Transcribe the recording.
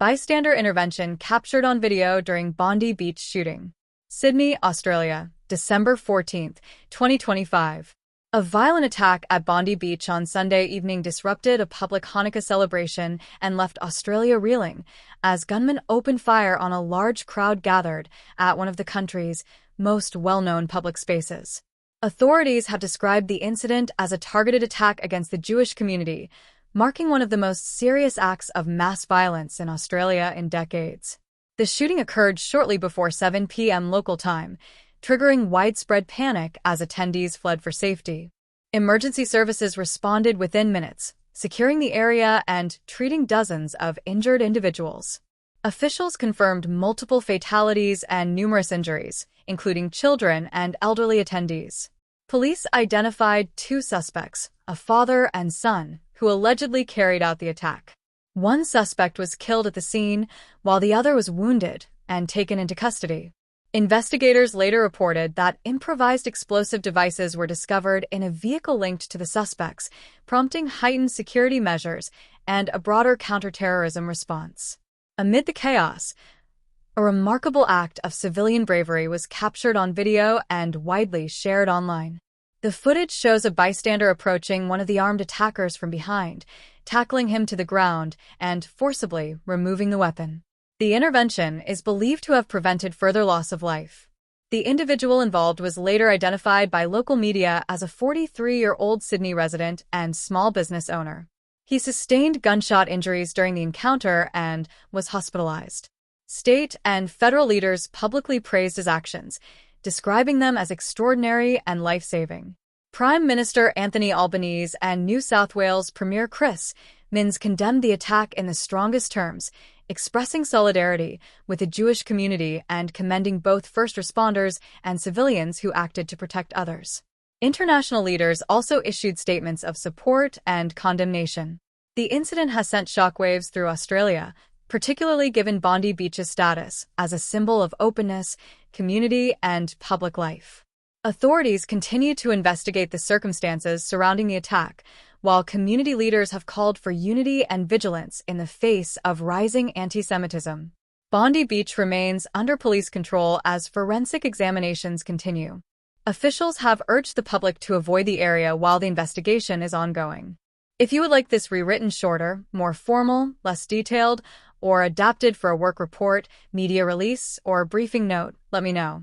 Bystander intervention captured on video during Bondi Beach shooting. Sydney, Australia, December 14, 2025. A violent attack at Bondi Beach on Sunday evening disrupted a public Hanukkah celebration and left Australia reeling as gunmen opened fire on a large crowd gathered at one of the country's most well-known public spaces. Authorities have described the incident as a targeted attack against the Jewish community, marking one of the most serious acts of mass violence in Australia in decades. The shooting occurred shortly before 7 p.m. local time, triggering widespread panic as attendees fled for safety. Emergency services responded within minutes, securing the area and treating dozens of injured individuals. Officials confirmed multiple fatalities and numerous injuries, including children and elderly attendees. Police identified two suspects, a father and son, who allegedly carried out the attack. One suspect was killed at the scene, while the other was wounded and taken into custody. Investigators later reported that improvised explosive devices were discovered in a vehicle linked to the suspects, prompting heightened security measures and a broader counterterrorism response. Amid the chaos, a remarkable act of civilian bravery was captured on video and widely shared online. The footage shows a bystander approaching one of the armed attackers from behind, tackling him to the ground and forcibly removing the weapon. The intervention is believed to have prevented further loss of life. The individual involved was later identified by local media as a 43-year-old Sydney resident and small business owner. He sustained gunshot injuries during the encounter and was hospitalized. State and federal leaders publicly praised his actions, describing them as extraordinary and life-saving. Prime Minister Anthony Albanese and New South Wales Premier Chris Minns condemned the attack in the strongest terms, expressing solidarity with the Jewish community and commending both first responders and civilians who acted to protect others. International leaders also issued statements of support and condemnation. The incident has sent shockwaves through Australia, particularly given Bondi Beach's status as a symbol of openness, community, and public life. Authorities continue to investigate the circumstances surrounding the attack, while community leaders have called for unity and vigilance in the face of rising anti-Semitism. Bondi Beach remains under police control as forensic examinations continue. Officials have urged the public to avoid the area while the investigation is ongoing. If you would like this rewritten shorter, more formal, less detailed, or adapted for a work report, media release, or briefing note, let me know.